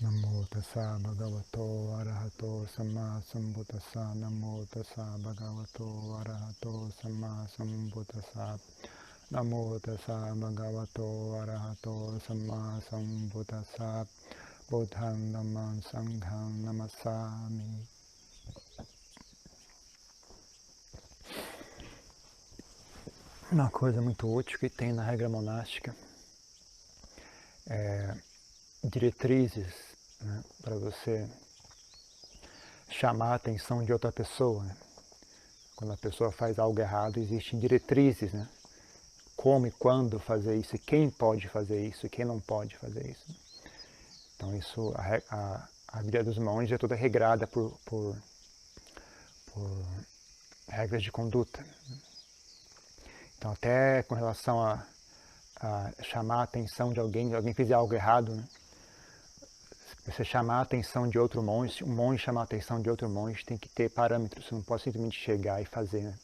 Namo tassa bhagavato arahato samma sambuddhassa. Namo tassa bhagavato arahato samma sambuddhassa. Namo tassa bhagavato arahato samma sambuddhassa. Buddham dhammam sangham namassami. Uma coisa muito útil que tem na regra monástica é diretrizes, né, para você chamar a atenção de outra pessoa. Né? Quando a pessoa faz algo errado, existem diretrizes, né? Como e quando fazer isso, e quem pode fazer isso, e quem não pode fazer isso. Né? Então isso, a vida dos monges é toda regrada por regras de conduta. Então até com relação a chamar a atenção de alguém, se alguém fizer algo errado, né? Você chamar a atenção de outro monge, se um monge chamar a atenção de outro monge, tem que ter parâmetros, você não pode simplesmente chegar e fazer. Né?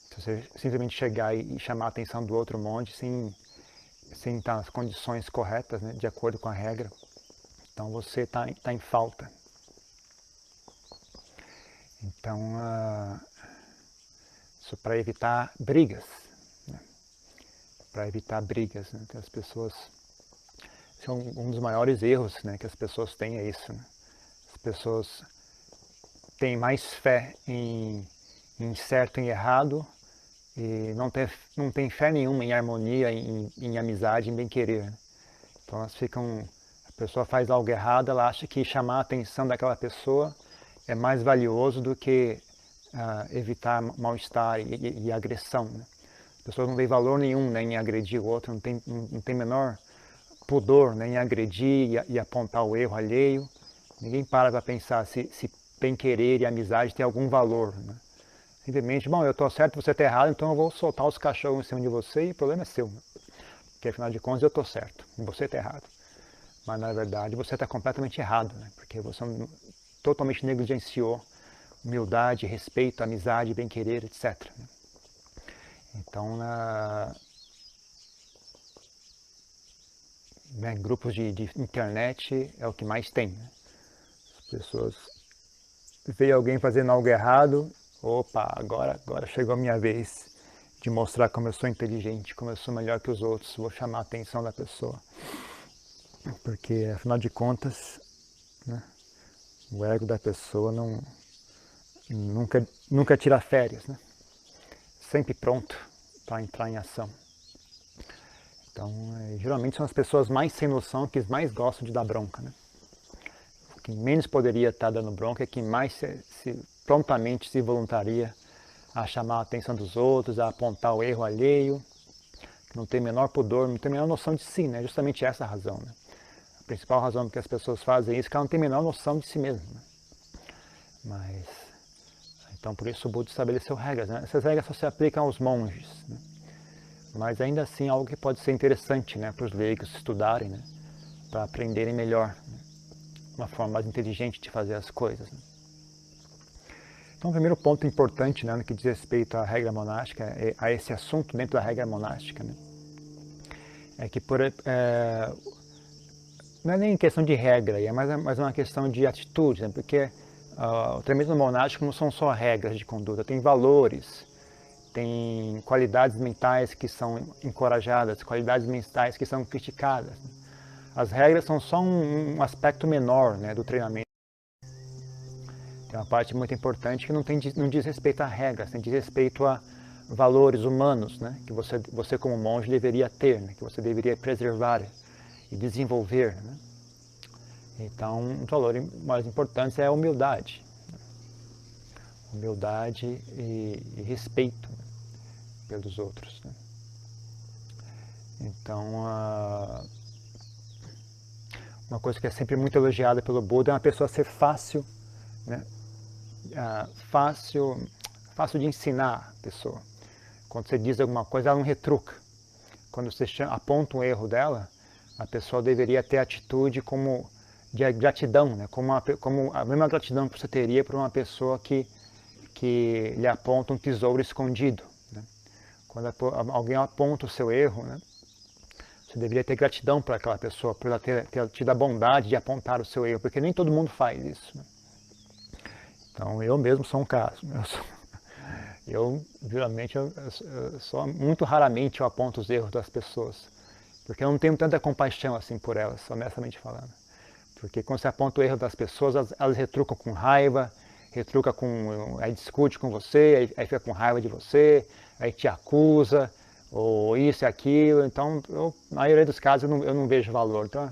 Se você simplesmente chegar e chamar a atenção do outro monge sem estar nas condições corretas, né, de acordo com a regra, então você está em falta. Então, isso para evitar brigas, né? Para evitar brigas, né? Que as pessoas, são um dos maiores erros, né, que as pessoas têm é isso. Né? As pessoas têm mais fé em certo e errado e não tem fé nenhuma em harmonia, em amizade, em bem-querer. Né? Então elas ficam, a pessoa faz algo errado, ela acha que chamar a atenção daquela pessoa é mais valioso do que evitar mal-estar e agressão. Né? As pessoas não têm valor nenhum, né, em agredir o outro, não tem menor pudor, né, em agredir e apontar o erro alheio. Ninguém para pensar se bem-querer e amizade tem algum valor. Né? Simplesmente, bom, eu estou certo, você está errado, então eu vou soltar os cachorros em cima de você e o problema é seu. Né? Porque afinal de contas eu estou certo e você está errado. Mas na verdade você está completamente errado, né? Porque você totalmente negligenciou humildade, respeito, amizade, bem-querer, etc. Então, grupos de internet é o que mais tem. Né? As pessoas veem alguém fazendo algo errado, opa, agora chegou a minha vez de mostrar como eu sou inteligente, como eu sou melhor que os outros, vou chamar a atenção da pessoa. Porque, afinal de contas, né, o ego da pessoa nunca tira férias, né? Sempre pronto para entrar em ação. Então, geralmente são as pessoas mais sem noção que mais gostam de dar bronca. Né? Quem menos poderia estar dando bronca é quem mais prontamente se voluntaria a chamar a atenção dos outros, a apontar o erro alheio, não tem menor pudor, não tem menor noção de si, né? Justamente essa a razão. Né? A principal razão que as pessoas fazem isso é que elas não têm menor noção de si mesmas. Né? Mas, então por isso o Buda estabeleceu regras. Né? Essas regras só se aplicam aos monges. Né? Mas ainda assim algo que pode ser interessante, né, para os leigos estudarem, né, para aprenderem melhor, né, uma forma mais inteligente de fazer as coisas. Né. Então o primeiro ponto importante, né, no que diz respeito à regra monástica, a esse assunto dentro da regra monástica, né, é que não é nem questão de regra, é mais uma questão de atitude, né, porque o treinamento monástico não são só regras de conduta, tem valores, tem qualidades mentais que são encorajadas, qualidades mentais que são criticadas. As regras são só um aspecto menor, né, do treinamento. Tem uma parte muito importante que não diz respeito a regras, diz respeito a valores humanos, né, que você como monge deveria ter, né, que você deveria preservar e desenvolver. Né. Então, um dos valores mais importantes é a humildade. Humildade e respeito, né, pelos outros. Né. Então, uma coisa que é sempre muito elogiada pelo Buda é uma pessoa ser fácil, né, fácil de ensinar a pessoa. Quando você diz alguma coisa, ela não retruca. Quando você aponta um erro dela, a pessoa deveria ter atitude como de gratidão, né? como a mesma gratidão que você teria por uma pessoa que lhe aponta um tesouro escondido. Né? Quando alguém aponta o seu erro, né? Você deveria ter gratidão para aquela pessoa, por ela ter tido a bondade de apontar o seu erro, porque nem todo mundo faz isso, né? Então eu mesmo sou um caso. Geralmente, só muito raramente eu aponto os erros das pessoas, porque eu não tenho tanta compaixão assim por elas, honestamente falando. Porque quando você aponta o erro das pessoas, elas retrucam com raiva, aí discute com você, aí fica com raiva de você, aí te acusa, ou isso e aquilo. Então, na maioria dos casos, eu não vejo valor, então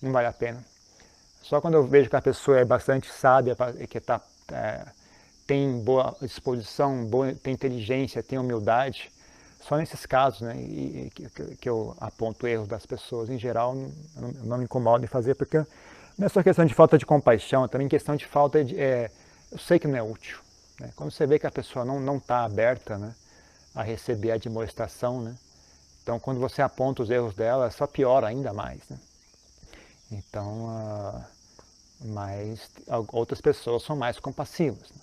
não vale a pena. Só quando eu vejo que a pessoa é bastante sábia, que tem boa disposição, tem inteligência, tem humildade, só nesses casos, né, que eu aponto erros das pessoas. Em geral, não me incomodo em fazer, porque não é só questão de falta de compaixão, é também questão de falta de... eu sei que não é útil, né? Quando você vê que a pessoa não está aberta, né, a receber a demonstração, né, então quando você aponta os erros dela, só piora ainda mais, né? Então, mas outras pessoas são mais compassivas, né?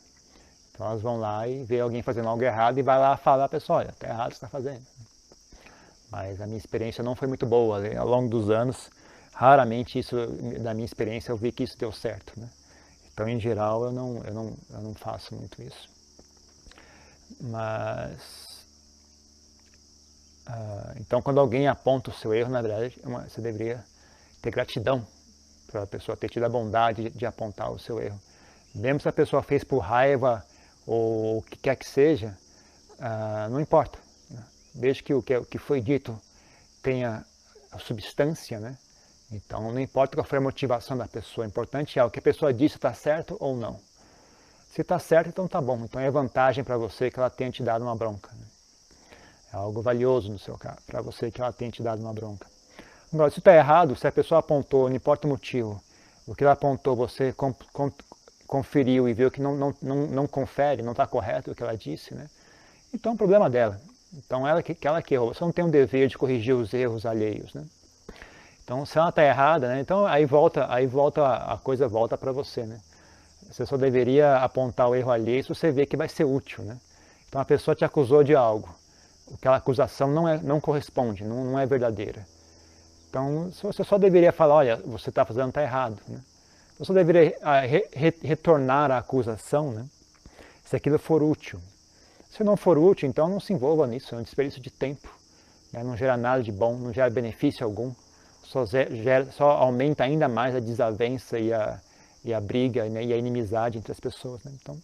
Então elas vão lá e vê alguém fazendo algo errado e vai lá falar a pessoa, olha, está errado o que você está fazendo. Mas a minha experiência não foi muito boa, né? Ao longo dos anos, raramente isso, da minha experiência, eu vi que isso deu certo, né? Então, em geral, eu não faço muito isso. Mas, então, quando alguém aponta o seu erro, na verdade, você deveria ter gratidão para a pessoa ter tido a bondade de apontar o seu erro. Mesmo se a pessoa fez por raiva ou o que quer que seja, não importa, né? Desde que o que foi dito tenha a substância, né? Então não importa qual foi a motivação da pessoa, o importante é o que a pessoa disse está certo ou não. Se está certo, então está bom, então é vantagem para você que ela tenha te dado uma bronca, né? É algo valioso no seu caso, para você que ela tenha te dado uma bronca. Agora, se está errado, se a pessoa apontou, não importa o motivo, o que ela apontou, você conferiu e viu que não confere, não está correto o que ela disse, né? Então é um problema dela. Então ela que errou. Você não tem o dever de corrigir os erros alheios, né? Então se ela está errada, né? Então aí a coisa volta para você, né? Você só deveria apontar o erro alheio se você vê que vai ser útil, né? Então a pessoa te acusou de algo. Aquela acusação não corresponde, não é verdadeira. Então você só deveria falar, olha, você está fazendo está errado, né? Você deveria retornar a acusação, né, se aquilo for útil. Se não for útil, então não se envolva nisso, é um desperdício de tempo, né, não gera nada de bom, não gera benefício algum, só aumenta ainda mais a desavença e a briga, né, e a inimizade entre as pessoas, né? Então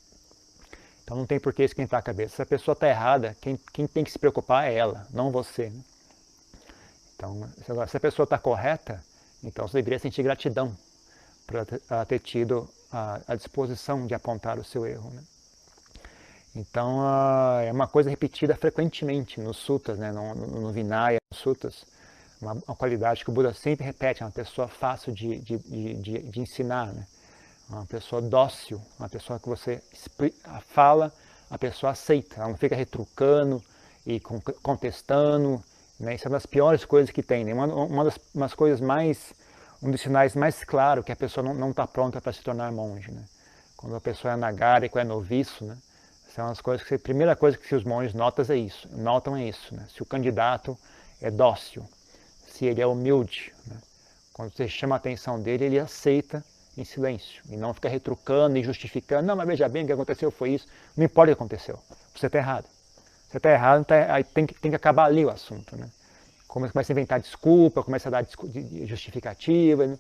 não tem por que esquentar a cabeça. Se a pessoa está errada, quem tem que se preocupar é ela, não você, né? Então, se a pessoa está correta, então você deveria sentir gratidão para ter tido a disposição de apontar o seu erro, né? Então, é uma coisa repetida frequentemente nos suttas, né? no Vinaya, nos suttas, uma qualidade que o Buda sempre repete, é uma pessoa fácil de ensinar, né? Uma pessoa dócil, uma pessoa que você fala, a pessoa aceita, ela não fica retrucando e contestando, né? Isso é uma das piores coisas que tem, né? Umas coisas um dos sinais mais claros que a pessoa não está pronta para se tornar monge, né? Quando a pessoa é nagara e quando é noviço, né? São as coisas que a primeira coisa que os monges notam é isso, né? Se o candidato é dócil, se ele é humilde, né? Quando você chama a atenção dele, ele aceita em silêncio e não fica retrucando e justificando, não, mas veja bem, o que aconteceu foi isso, não importa o que aconteceu, você está errado. Você está errado, aí tem que acabar ali o assunto, né? Começa a inventar desculpa, começa a dar justificativa, né?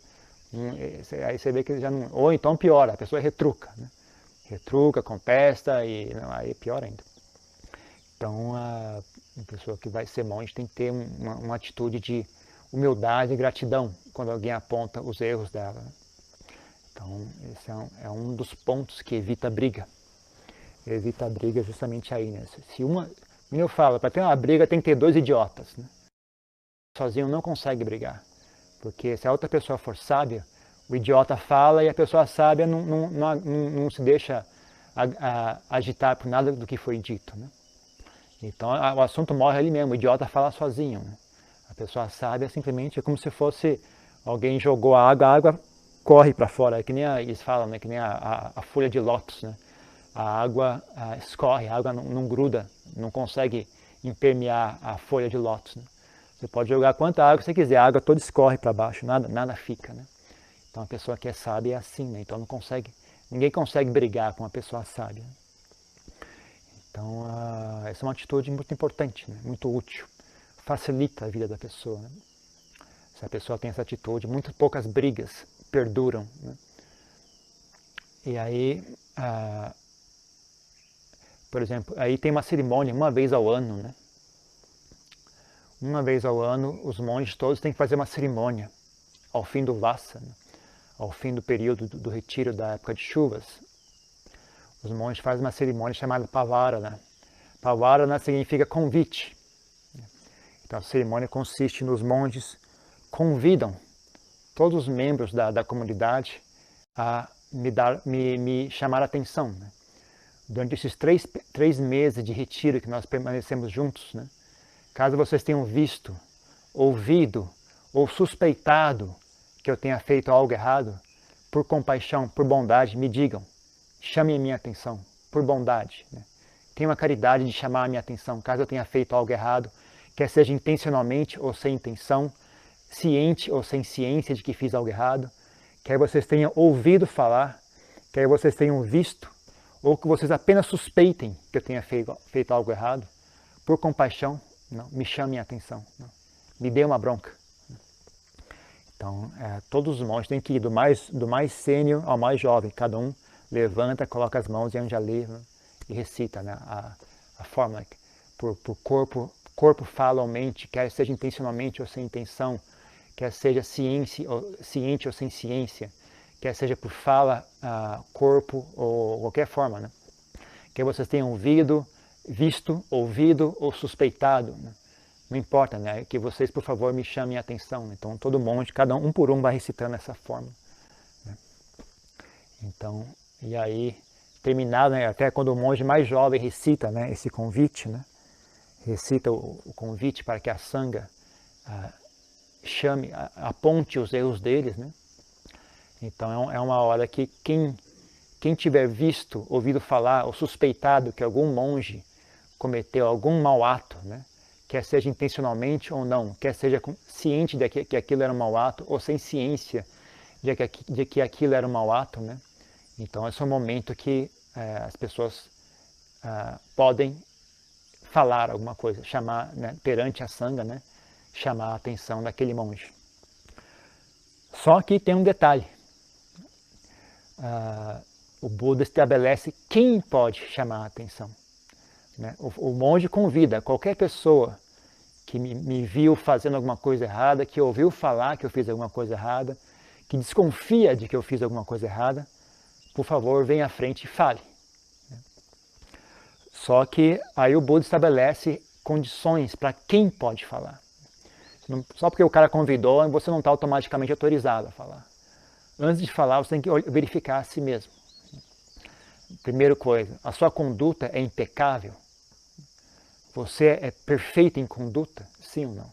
Aí você vê que já não... Ou então piora, a pessoa retruca, né? Retruca, contesta e aí é pior ainda. Então a pessoa que vai ser monge tem que ter uma atitude de humildade e gratidão quando alguém aponta os erros dela, né? Então esse é um dos pontos que evita a briga. Evita a briga justamente aí, né? Como eu falo, para ter uma briga tem que ter dois idiotas, né? Sozinho não consegue brigar, porque se a outra pessoa for sábia, o idiota fala e a pessoa sábia não se deixa agitar por nada do que foi dito, né? Então o assunto morre ali mesmo, o idiota fala sozinho, né? A pessoa sábia simplesmente é como se fosse alguém jogou a água corre para fora, é que nem eles falam, né? Que nem a folha de lótus, né? A água escorre, a água não gruda, não consegue impermear a folha de lótus, né? Você pode jogar quanta água você quiser, a água toda escorre para baixo, nada fica, né? Então a pessoa que é sábia é assim, né? Então ninguém consegue brigar com uma pessoa sábia. Então essa é uma atitude muito importante, né? Muito útil, facilita a vida da pessoa, né? Se a pessoa tem essa atitude, muito poucas brigas perduram, né? E aí, por exemplo, aí tem uma cerimônia uma vez ao ano, né? Uma vez ao ano, os monges todos têm que fazer uma cerimônia ao fim do Vassa, né? Ao fim do período do retiro da época de chuvas. Os monges fazem uma cerimônia chamada Pavarana. Pavarana significa convite. Então a cerimônia consiste nos monges convidam todos os membros da comunidade a me chamar a atenção, né? Durante esses três meses de retiro que nós permanecemos juntos, né? Caso vocês tenham visto, ouvido ou suspeitado que eu tenha feito algo errado, por compaixão, por bondade, me digam, chamem a minha atenção, por bondade, né? Tenham a caridade de chamar a minha atenção, caso eu tenha feito algo errado, quer seja intencionalmente ou sem intenção, ciente ou sem ciência de que fiz algo errado, quer vocês tenham ouvido falar, quer vocês tenham visto, ou que vocês apenas suspeitem que eu tenha feito algo errado, por compaixão, não, me chamem a atenção, não, me dê uma bronca. Então, todos os monges têm que ir do mais sênior ao mais jovem, cada um levanta, coloca as mãos diante da lei, né, e recita, né, a fórmula, por corpo, fala ou mente, quer seja intencionalmente ou sem intenção, quer seja ciente ou sem ciência, quer seja por fala, corpo ou qualquer forma, né? Que vocês tenham visto, ouvido ou suspeitado, né? Não importa, né? Que vocês, por favor, me chamem a atenção. Então, todo monge, cada um por um, vai recitando essa forma, né? Então, e aí, terminado, né? Até quando o monge mais jovem recita, né, esse convite, né? Recita o convite para que a Sangha aponte os erros deles, né? Então é uma hora que quem tiver visto, ouvido falar ou suspeitado que algum monge cometeu algum mau ato, né? Quer seja intencionalmente ou não, quer seja ciente de que aquilo era um mau ato ou sem ciência de que aquilo era um mau ato, né? Então esse é o momento que as pessoas podem falar alguma coisa, chamar, né, perante a Sangha, né, chamar a atenção daquele monge. Só que tem um detalhe. O Buda estabelece quem pode chamar a atenção, né? O monge convida qualquer pessoa que me viu fazendo alguma coisa errada, que ouviu falar que eu fiz alguma coisa errada, que desconfia de que eu fiz alguma coisa errada, por favor, venha à frente e fale. Só que aí o Buda estabelece condições para quem pode falar. Só porque o cara convidou, você não está automaticamente autorizado a falar. Antes de falar, você tem que verificar a si mesmo. Primeira coisa, a sua conduta é impecável? Você é perfeito em conduta? Sim ou não?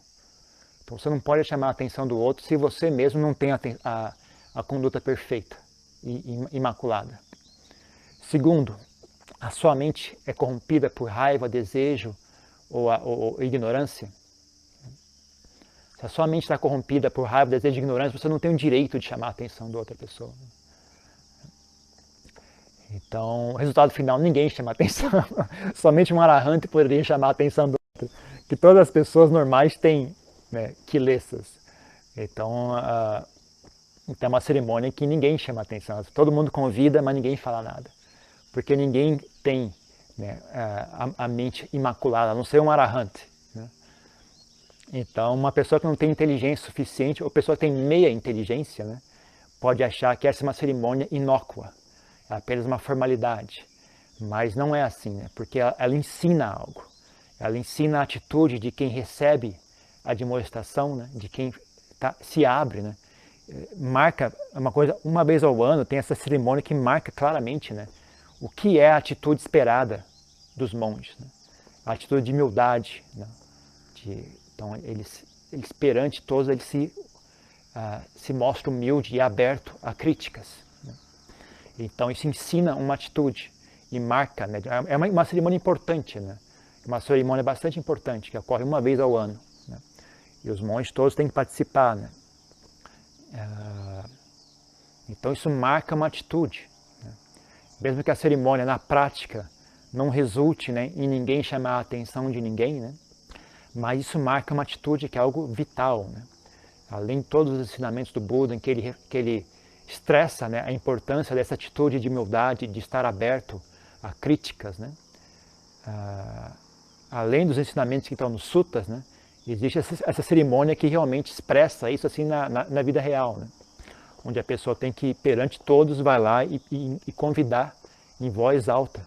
Então você não pode chamar a atenção do outro se você mesmo não tem a conduta perfeita e imaculada. Segundo, a sua mente é corrompida por raiva, desejo ou ignorância? Se a sua mente está corrompida por raiva, desejo e ignorância, você não tem o direito de chamar a atenção da outra pessoa. Então, o resultado final, ninguém chama a atenção. Somente um arahante poderia chamar a atenção do outro. Que todas as pessoas normais têm, né, kilesas. Então, é uma cerimônia que ninguém chama a atenção. Todo mundo convida, mas ninguém fala nada. Porque ninguém tem, né, a mente imaculada, a não ser um arahante, né? Então, uma pessoa que não tem inteligência suficiente, ou pessoa que tem meia inteligência, né, pode achar que essa é uma cerimônia inócua, é apenas uma formalidade. Mas não é assim, né, porque ela ensina algo. Ela ensina a atitude de quem recebe a admoestação, né, de quem se abre, né, marca uma coisa, uma vez ao ano tem essa cerimônia que marca claramente, né, o que é a atitude esperada dos monges, né? A atitude de humildade, né? Então eles perante todos, eles se mostram humilde e aberto a críticas, né? Então isso ensina uma atitude e marca, né? É uma cerimônia importante, né? Uma cerimônia bastante importante, que ocorre uma vez ao ano, né? E os monges todos têm que participar, né? Então isso marca uma atitude, né? Mesmo que a cerimônia na prática não resulte, né, em ninguém chamar a atenção de ninguém, né? Mas isso marca uma atitude que é algo vital, né? Além de todos os ensinamentos do Buda, em que ele estressa, né, a importância dessa atitude de humildade, de estar aberto a críticas, né? Além dos ensinamentos que estão nos suttas, né, existe essa cerimônia que realmente expressa isso assim na vida real, né? Onde a pessoa tem que, perante todos, vai lá e convidar em voz alta,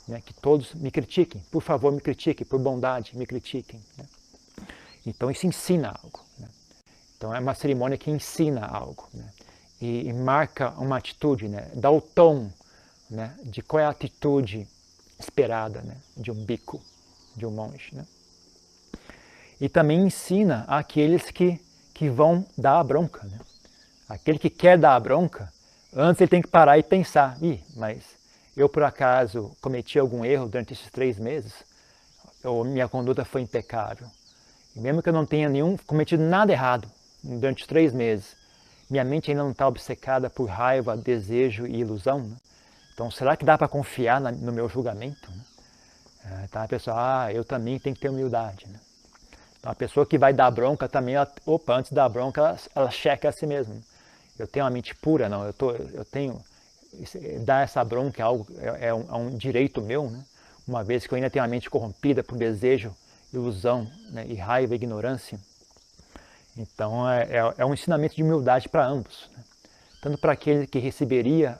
né, que todos me critiquem, por favor me critiquem, por bondade me critiquem, né? Então isso ensina algo, né? Então é uma cerimônia que ensina algo, né? E marca uma atitude, né? Dá o tom, né, de qual é a atitude esperada, né, de um bhikkhu, de um monge, né? E também ensina aqueles que vão dar a bronca, né? Aquele que quer dar a bronca, antes ele tem que parar e pensar, mas eu por acaso cometi algum erro durante esses 3 meses? Ou minha conduta foi impecável? E mesmo que eu não tenha cometido nada errado durante os 3 meses, minha mente ainda não está obcecada por raiva, desejo e ilusão, né? Então será que dá para confiar no meu julgamento, né? Então a pessoa, eu também tenho que ter humildade, né? Então a pessoa que vai dar bronca também, antes da bronca, ela checa a si mesma, né? Eu tenho uma mente pura, não, eu tenho, dar essa bronca é um direito meu, né? Uma vez que eu ainda tenho a mente corrompida por desejo, ilusão, né, e raiva e ignorância. Então é um ensinamento de humildade para ambos, né? Tanto para aquele que receberia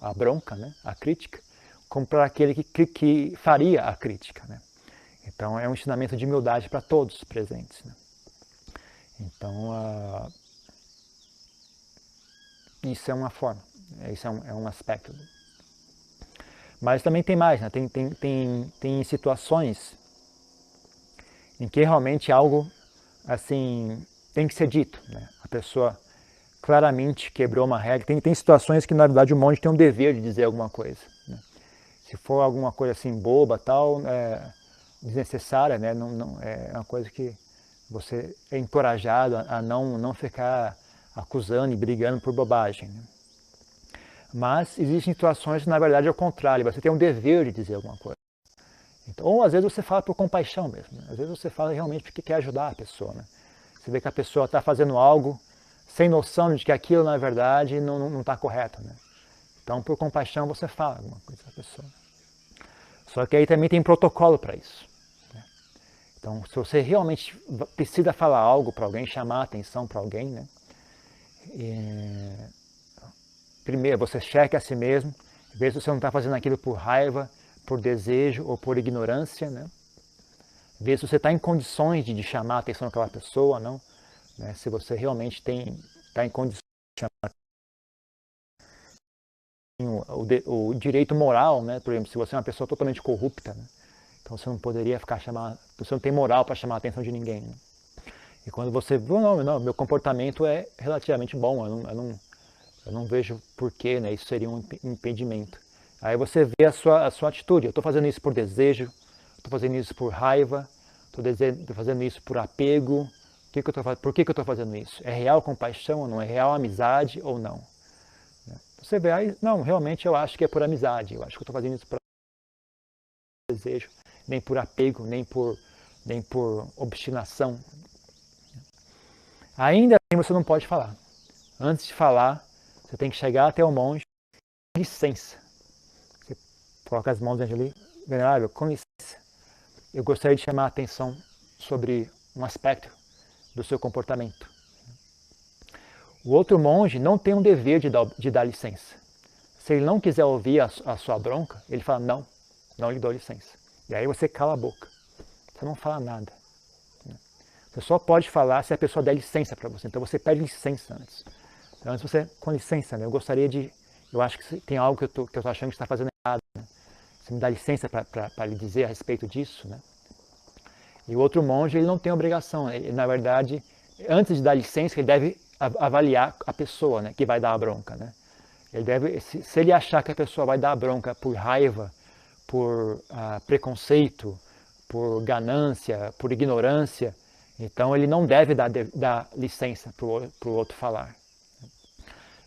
a bronca, né, a crítica, como para aquele que faria a crítica, né? Então é um ensinamento de humildade para todos os presentes, né? Então isso é uma forma, isso é um aspecto. Mas também tem mais, né? Tem situações em que realmente algo assim tem que ser dito, né? A pessoa claramente quebrou uma regra. Tem situações que na verdade o monge tem um dever de dizer alguma coisa, né? Se for alguma coisa assim boba, tal, desnecessária, né? Não, é uma coisa que você é encorajado a não ficar acusando e brigando por bobagem, né? Mas existem situações que na verdade é o contrário, você tem um dever de dizer alguma coisa. Então, ou às vezes você fala por compaixão mesmo, né? Às vezes você fala realmente porque quer ajudar a pessoa, né? Você vê que a pessoa está fazendo algo sem noção de que aquilo na verdade não está correto, né? Então por compaixão você fala alguma coisa para a pessoa. Só que aí também tem protocolo para isso, né? Então se você realmente precisa falar algo para alguém, chamar a atenção para alguém, né? Primeiro você checa a si mesmo, vê se você não está fazendo aquilo por raiva, por desejo ou por ignorância, né? Vê se você está em condições de chamar a atenção daquela pessoa, não, né? Se você realmente está em condições de chamar o direito moral, né? Por exemplo, se você é uma pessoa totalmente corrupta, né? Então você não poderia você não tem moral para chamar a atenção de ninguém, né? E quando você, não, meu comportamento é relativamente bom, eu não vejo porquê, né? Isso seria um impedimento. Aí você vê a sua atitude. Eu estou fazendo isso por desejo, estou fazendo isso por raiva, estou fazendo isso por apego. Por que eu estou fazendo isso? É real compaixão ou não? É real amizade ou não? Você vê aí, não, realmente eu acho que é por amizade. Eu acho que eu estou fazendo isso por desejo, nem por apego, nem por obstinação. Ainda assim você não pode falar. Antes de falar, você tem que chegar até o monge, licença. Você coloca as mãos ali, venerável, com licença. Eu gostaria de chamar a atenção sobre um aspecto do seu comportamento. O outro monge não tem um dever de dar licença. Se ele não quiser ouvir a sua bronca, ele fala, não lhe dou licença. E aí você cala a boca. Você não fala nada. Você só pode falar se a pessoa der licença para você. Então você pede licença antes. Então, antes você, com licença, né? Eu acho que tem algo que eu estou achando que está fazendo errado, né? Você me dá licença para lhe dizer a respeito disso, né? E o outro monge, ele não tem obrigação. Ele, na verdade, antes de dar licença, ele deve avaliar a pessoa, né, que vai dar a bronca, né? Ele deve, se ele achar que a pessoa vai dar a bronca por raiva, por preconceito, por ganância, por ignorância, Então ele não deve dar licença para o outro falar.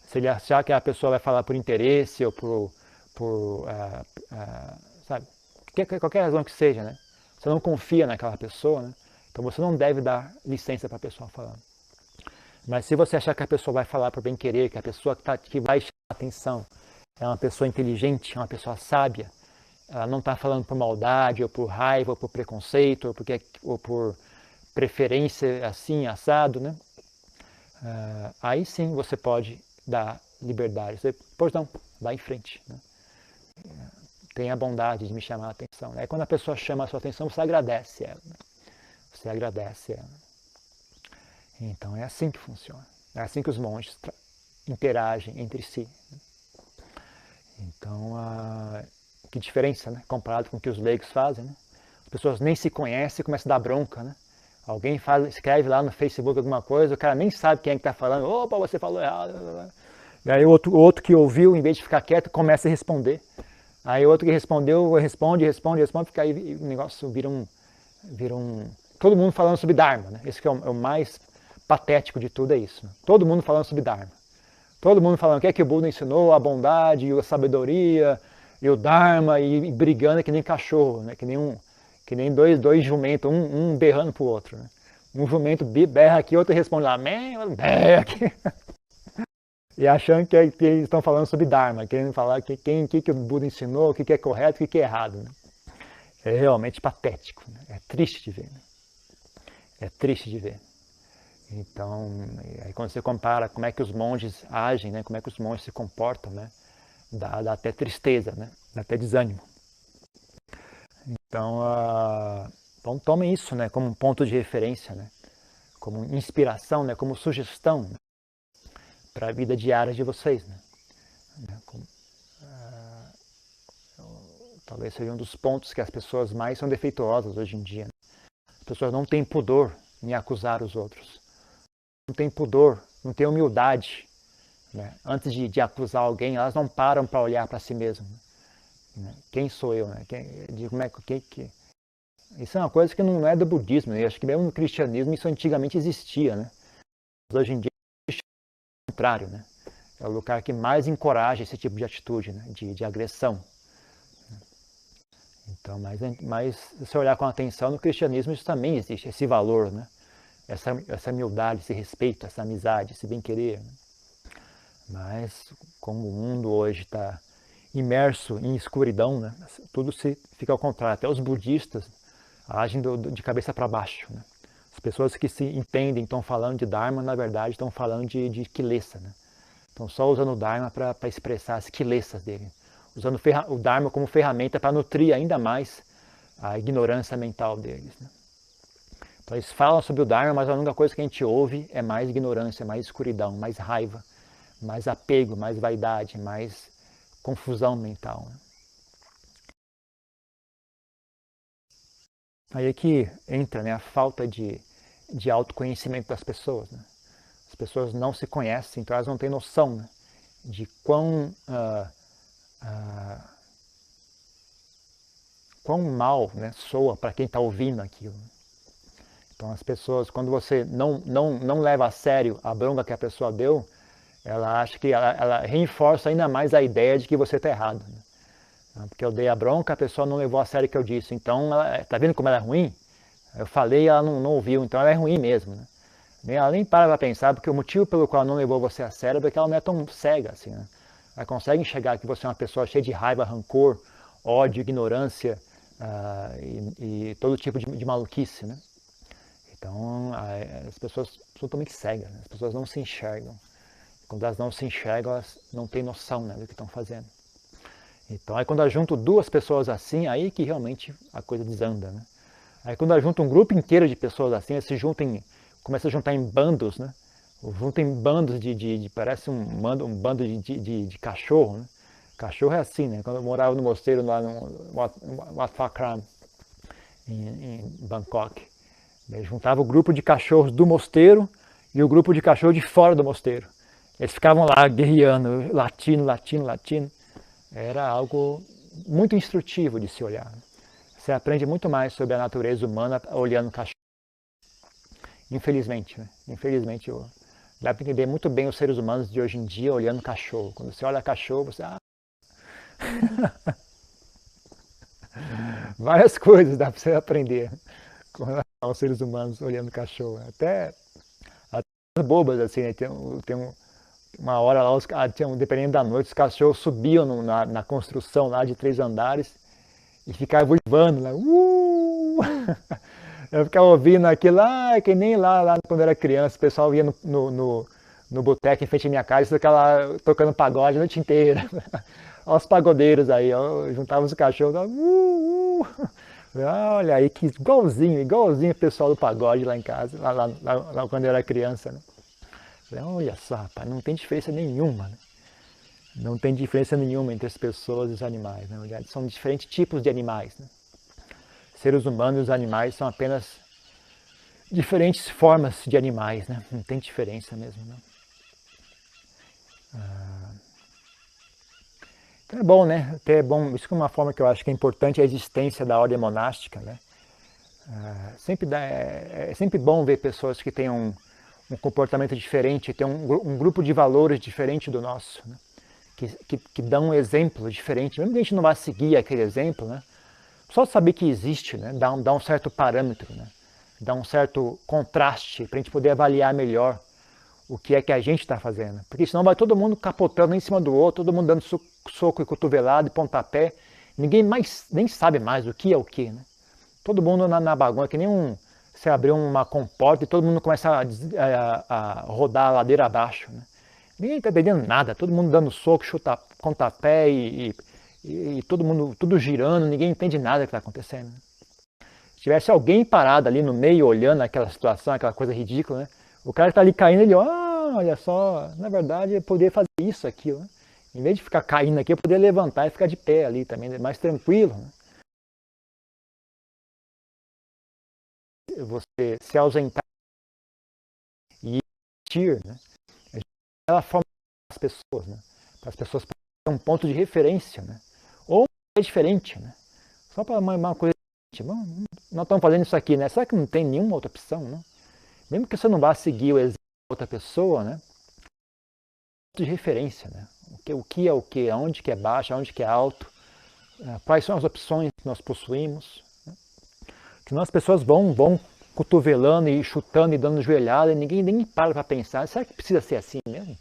Se ele achar que a pessoa vai falar por interesse ou sabe, qualquer razão que seja, né? Você não confia naquela pessoa, né? Então você não deve dar licença para a pessoa falar. Mas se você achar que a pessoa vai falar por bem querer, que a pessoa que vai chamar a atenção é uma pessoa inteligente, é uma pessoa sábia, ela não está falando por maldade, ou por raiva, ou por preconceito, ou por preferência assim, assado, né? Aí sim você pode dar liberdade. Você, pois não, vai em frente. Né? Tenha a bondade de me chamar a atenção. Aí quando a pessoa chama a sua atenção, você agradece ela. Né? Você agradece ela. Então é assim que funciona. É assim que os monges interagem entre si. Então, que diferença, né? Comparado com o que os leigos fazem. Né? As pessoas nem se conhecem e começam a dar bronca. Né? Alguém escreve lá no Facebook alguma coisa, o cara nem sabe quem é que está falando. Opa, você falou errado. E aí o outro que ouviu, em vez de ficar quieto, começa a responder. Aí o outro que respondeu, responde, fica aí o negócio vira um... Todo mundo falando sobre Dharma. Né? Esse que é o mais patético de tudo, é isso. Né? Todo mundo falando sobre Dharma. Todo mundo falando o que é que o Buda ensinou, a bondade, a sabedoria, e o Dharma, e brigando que nem cachorro, né? Que nem dois jumentos, um berrando pro outro. Né? Um jumento berra aqui, outro responde lá, berra aqui. E achando que eles estão falando sobre Dharma, querendo falar que o Buda ensinou, o que é correto, o que é errado. Né? É realmente patético, né? É triste de ver. Né? É triste de ver. Então, aí quando você compara como é que os monges agem, né? Como é que os monges se comportam, né? Dá até tristeza, né? Dá até desânimo. Então tomem isso, né? Como um ponto de referência, né? Como inspiração, né? Como sugestão, né? Para a vida diária de vocês. Né? Talvez seja um dos pontos que as pessoas mais são defeituosas hoje em dia. Né? As pessoas não têm pudor em acusar os outros. Não têm pudor, não têm humildade. Né? Antes de acusar alguém, elas não param para olhar para si mesmas. Né? Quem sou eu? Né? Isso é uma coisa que não é do budismo. Né? Eu acho que mesmo no cristianismo isso antigamente existia. Né? Mas hoje em dia é o contrário. Né? É o lugar que mais encoraja esse tipo de atitude, né? de agressão. Então, mas se você olhar com atenção, no cristianismo isso também existe, esse valor, né? Essa humildade, esse respeito, essa amizade, esse bem-querer. Né? Mas como o mundo hoje está imerso em escuridão, né? Tudo fica ao contrário. Até os budistas agem de cabeça para baixo. Né? As pessoas que se entendem, estão falando de Dharma, na verdade estão falando de kilesa. Né? Estão só usando o Dharma para expressar as kilesas dele. Usando o Dharma como ferramenta para nutrir ainda mais a ignorância mental deles. Né? Então eles falam sobre o Dharma, mas a única coisa que a gente ouve é mais ignorância, mais escuridão, mais raiva, mais apego, mais vaidade, mais confusão mental. Né? Aí é que entra, né, a falta de autoconhecimento das pessoas. Né? As pessoas não se conhecem, então elas não têm noção, né, de quão mal, né, soa para quem está ouvindo aquilo. Então as pessoas, quando você não leva a sério a bronca que a pessoa deu, ela acha que ela reforça ainda mais a ideia de que você está errado. Né? Porque eu dei a bronca, a pessoa não levou a sério o que eu disse. Então, tá vendo como ela é ruim? Eu falei e ela não ouviu, então ela é ruim mesmo. Né? Ela nem para pensar, porque o motivo pelo qual ela não levou você a sério é que ela não é tão cega assim. Né? Ela consegue enxergar que você é uma pessoa cheia de raiva, rancor, ódio, ignorância e todo tipo de maluquice. Né? Então, as pessoas são totalmente cegas, né? As pessoas não se enxergam. Quando elas não se enxergam, elas não têm noção, né, do que estão fazendo. Então, aí quando eu junto duas pessoas assim, aí que realmente a coisa desanda. Né? Aí quando eu junto um grupo inteiro de pessoas assim, eles começa a juntar em bandos, né? Juntam em bandos parece um bando de cachorro. Né? Cachorro é assim, né? Quando eu morava no mosteiro lá no Wat Phra Kram, em Bangkok, eles juntavam o grupo de cachorros do mosteiro e o grupo de cachorros de fora do mosteiro. Eles ficavam lá guerreando, latindo. Era algo muito instrutivo de se olhar. Você aprende muito mais sobre a natureza humana olhando cachorro. Infelizmente, né? Infelizmente, dá para entender muito bem os seres humanos de hoje em dia olhando cachorro. Quando você olha cachorro, você... várias coisas dá para você aprender com relação aos seres humanos olhando cachorro. Até bobas, assim, né? Uma hora lá, dependendo da noite, os cachorros subiam na construção lá de 3 andares e ficavam uivando lá. Eu ficava ouvindo aquilo lá, que nem lá quando eu era criança, o pessoal ia no boteco em frente à minha casa, tocando pagode a noite inteira. Olha os pagodeiros aí, ó, juntavam os cachorros, olha aí, que igualzinho o pessoal do pagode lá em casa, lá quando eu era criança, né? Olha só, rapaz, não tem diferença nenhuma, né? Não tem diferença nenhuma entre as pessoas e os animais, na verdade, são diferentes tipos de animais, né? Seres humanos e os animais são apenas diferentes formas de animais, né? Não tem diferença mesmo, não. Então é bom, né? Até é bom, isso é uma forma que eu acho que é importante, a existência da ordem monástica, né? É sempre bom ver pessoas que têm um comportamento diferente, têm um grupo de valores diferente do nosso, né? Que dão um exemplo diferente, mesmo que a gente não vá seguir aquele exemplo, né? Só saber que existe, né? Dá um certo parâmetro, né? Dá um certo contraste para a gente poder avaliar melhor o que é que a gente está fazendo. Porque senão vai todo mundo capotando em cima do outro, todo mundo dando soco e cotovelado e pontapé, ninguém mais nem sabe mais o que é o que, né? Todo mundo na bagunça, que nem você abrir uma comporta e todo mundo começa a rodar a ladeira abaixo, né? Ninguém está entendendo nada, todo mundo dando soco, chuta, pontapé e todo mundo tudo girando, ninguém entende nada que está acontecendo. Se tivesse alguém parado ali no meio olhando aquela situação, aquela coisa ridícula, né? O cara está ali caindo, ele, olha só, na verdade eu poderia fazer isso, aquilo, né? Em vez de ficar caindo aqui, eu poderia levantar e ficar de pé ali também, mais tranquilo, né? Você se ausentar e existir, né? É a forma das pessoas, né? Para as pessoas terem um ponto de referência, né? Ou é diferente, né? Só para uma coisa diferente. Nós estamos fazendo isso aqui, né? Será que não tem nenhuma outra opção, né? Mesmo que você não vá seguir o exemplo de outra pessoa, né? De referência, né? O que é o que, aonde que é baixo, aonde que é alto, quais são as opções que nós possuímos. Né? Senão as pessoas vão cotovelando e chutando e dando joelhada e ninguém nem para pensar, será que precisa ser assim mesmo?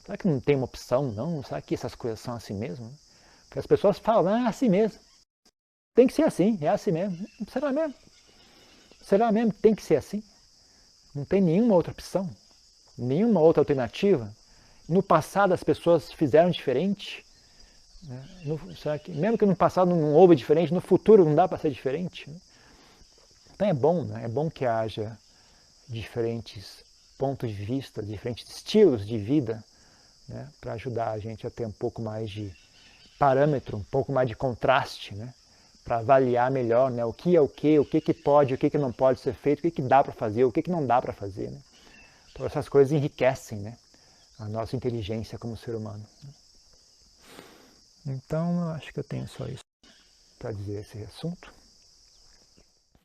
Será que não tem uma opção, não? Será que essas coisas são assim mesmo? Porque as pessoas falam, é assim mesmo. Tem que ser assim, é assim mesmo. Será mesmo? Será mesmo que tem que ser assim? Não tem nenhuma outra opção? Nenhuma outra alternativa? No passado as pessoas fizeram diferente? Né? Será que, mesmo que no passado não houve diferente, no futuro não dá para ser diferente? Né? Então é bom, né? É bom que haja diferentes pontos de vista, diferentes estilos de vida, né? Para ajudar a gente a ter um pouco mais de parâmetro, um pouco mais de contraste, né? Para avaliar melhor, né? O que é o que pode, o que não pode ser feito, o que dá para fazer, o que não dá para fazer. Né? Então essas coisas enriquecem, né? A nossa inteligência como ser humano. Então eu acho que eu tenho só isso para dizer esse assunto.